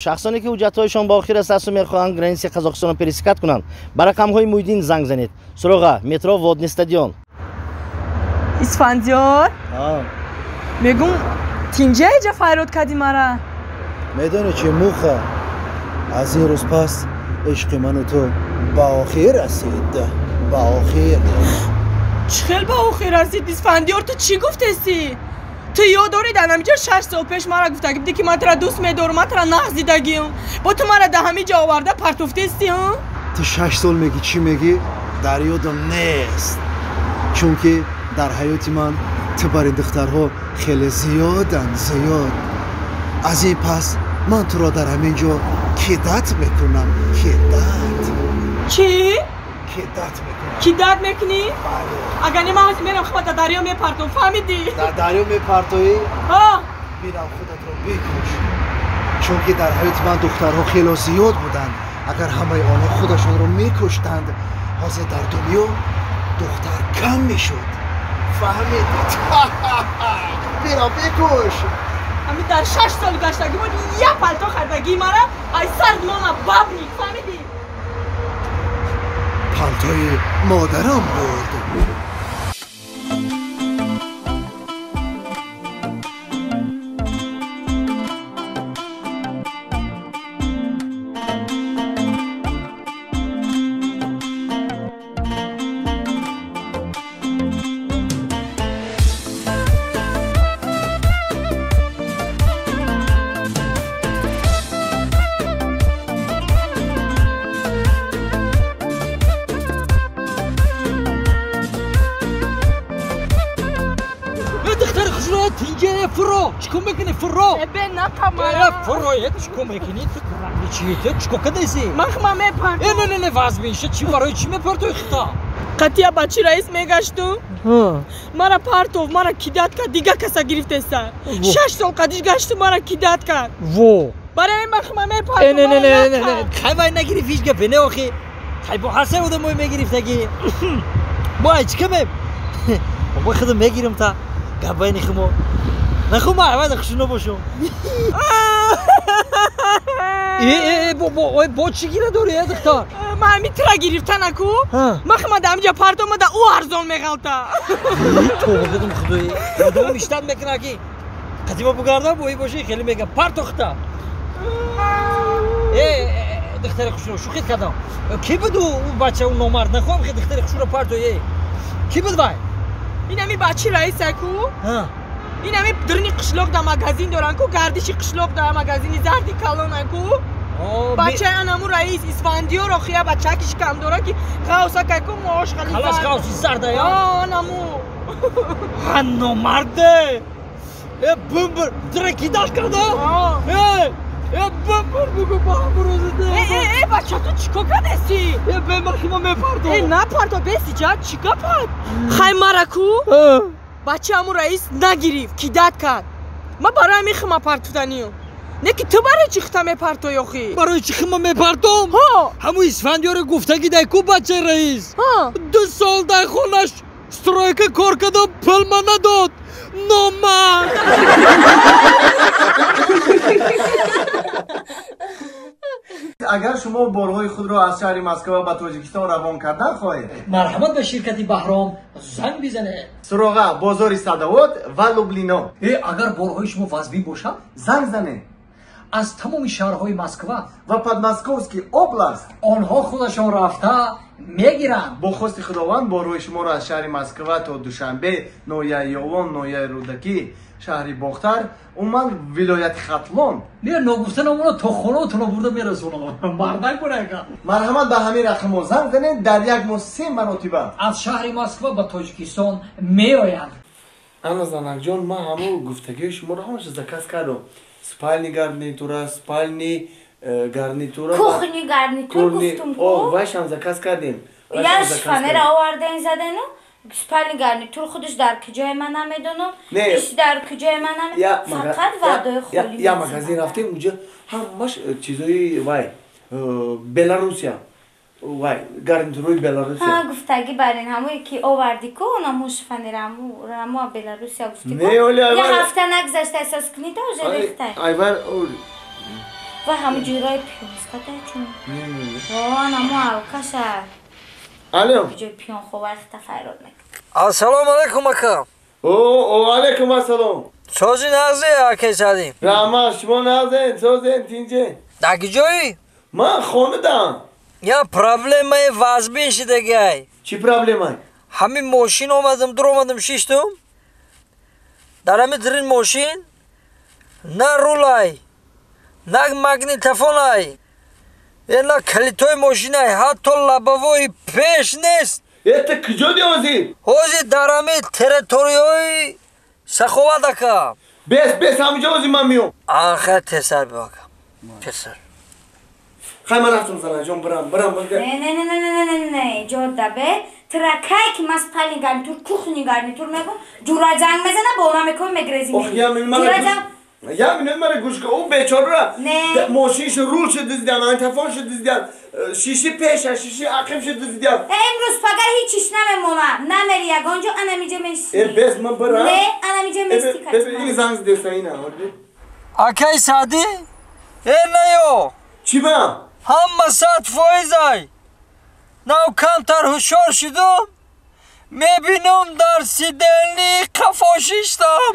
شخصانی که حجت‌هایشان با آخر است و می‌خواهند گرانسی قزاقستان را پرسکت کنند با رقم‌های مویدین زنگ زنید. سراغ مترو وادن استادیون. اسفندیار؟ میگم تینجا ایجا فایرود کردی مرا. میدونی چه موخه؟ از این روز پس عشق من و تو با آخر رسید. با آخر. چخیل با آخر رسید اسفندیار تو چی گفتی؟ تو یاد داری در همینجا 6 سال پیش مرا گفته بودی که من ترا دوست می‌دارم من ترا نغزیدگیم با تو مرا در همینجا آورده پرتوفتستی ها؟ تو 6 سال میگی چی میگی؟ در یادم نیست چون که در حیات من تو برای دخترها خیلی زیادن زیاد از این پس من تو را در همینجا کدت میکنم کدت چی؟ کدت میکنم کدت میکنی؟ اگر نه من میرم خودت دریا میپرتم فهمیدی؟ در دریا میپرتوی؟ ها میرم خودت رو بکش چون که در حیات من دخترها خیلی زیاد بودند اگر همه آنها خودشون رو میکشتند حاضر در دنیا دختر کم میشد فهمیدی؟ میرم بکش همین در 6 سال گشتگی بود یه پلتو خریدگی مرا ای سرد ماما بابنی فهمیدی؟ پلتوی مادرم بود فرو چیکار میکنی فرو؟ به نتامارا فرو یه چیکار میکنی؟ چی چیکار کردی؟ من میپرتم نه واز میشه چی برای چی میپرتوی خطا؟ قطعا بچی رئیس میگشتو؟ مرا پرتو مرا کدت کرد دیگه کسا گرفته سر 6 سال قدیش گشتو مرا کدت کرد وو برای من میپرتم نه خیلی نگرفیش گفه نه آخی خیلی با حسه بودم موی میگرفتگی ما چیکار میم؟ با خودم میگیرم تا گفه نخمو نخو ما عوض خشونو باشم با چی گیره دوری دختر؟ من همین ترا گرفته نکو من خمه در همینجا پرتو مده او ارزان میغلطه تو بگم خدایی دوم اشتاد میکنه که قدیما بگردم بایی باشه خیلی میگه پرتو خطا دختر خشونو شو خیلی کدام کی بدو اون بچه اون نامرد نخواهم خیلی دختر خشونو پرتو کی بود وای؟ این همی بچی رئیسه کو؟ این همه درنی قشلوق در مگزین دارن کو گردشی قشلوق در مگزینی زردی کلانن کو بچه انمو رئیس اسفندیار رو خیه بچه کش کم داره که خواسته که کو معاش خیلی زرد خلاص خواستی زرده یا؟ انمو هنو مرده بمبر درکی داشت کرده بمبر بگو با هم بروزده بچه تو چیکار کردستی؟ بمبر خیما میپردو نپردو بیستی جا چیکار پرد؟ خیلی مرا کو؟ بچه همون رئیس نگیریف کدت کرد ما برای همین خمه پرتودنیم نه که تو برای چی خطه میپرتوی آخی برای چی خمه میپرتم؟ همون اسفندیار گفتگی دای کو بچه رئیس 2 سال دای خونش سترایک کار کردم پل من نداد نامرد اگر شما بارهای خود را از شهر مسکو به تاجیکستان روان کردن خواهید مرحمت به شرکت بهرام زنگ بزنه سراغ بازار صدوات و لوبلینا اگر بارهای شما وزبی باشد زنگ زنه از تمام شهرهای مسکو و پدماسکوفسکی اوبلاست آنها خودشان رفته میگیرن با خواست خداوند بارهای شما را از شهر مسکو تا دوشنبه نویه یوان نویه رودکی شهری باختر من ولایت خطلان نه نگفتن امونو تا خونه تو برده میرسونم بردن کنه مرحمت به همین رقم ها زنگ زنید در یک ماه 3 مرتبه از شهر مسکو به تاجیکستان میآیند انا زنک جان من همون گفتگی شما را همش زکاس کردم سپالنی گارنیتورا سپالنی گارنیتورا کوخنی گارنیتور گفتم کو وایش هم زکاس کردیم یاش فنر آوردن زدن سپالنی گارنیتور خودش در کجای من نمیدونم ایش در کجای من نمیدونم فقط وعده خولی یا مغازه رفتیم اونجا همش چیزای وای بلاروسیا وای گارنیتوروی بلاروسیا گفتگی برین همو یکی آوردی کو اونموش فنر همو بلاروسیا گفتی کو نه ولی یه هفته نگذشته احساس کنی تو ریخته ایوار و همه جورای پیون سکته چون آنمو alkashar Alo. جوی پیون خوب وقت تفرد میکنه Assalomu alaykum aka. O aleyküm assalam. So'zi nazi aka sadim. Rahmat şuma nazın, sözün tince. Dagi joyi? Ma xonadam. Ya problemay vazbin shidagay. Çi problemay? Hamin moshin omadim, duromadim shishtum. Darami dirin moshin. Na rulay. Na magnitofonay. Na kalitoy moshinay, hatto labavoy pesh nest. Ete kıcı diyorsun. Hozi darami teritoriyoy sakhovat aka. Bes amca o zaman mıyım? Ahir tesar baka. Tesar. Kayman attım sana John bram. نه جودا به ترکای که ماس پالی گرمی تور کوخنی گرمی تور میگم جورا جنگ مزنه بالا میکنم مگرزی Oh ya minimale guşka o beçorra. Ne? Moşin şu rul şu dizden, antefon şu dizden, şişi peşa, şişi akım şu dizden. امروز پگاه هیچ چیش نمیمونه نمیری گنجو انا میجه میسی Bes mi bırak? نه انا میجه میسی Bebe insanız diyorsan yine orada. Akay sadi? Nayo. Çima? Hamma saat foizay. Nav kamtar hushor shidum. Mebinum dar sidelni kafoshishtam.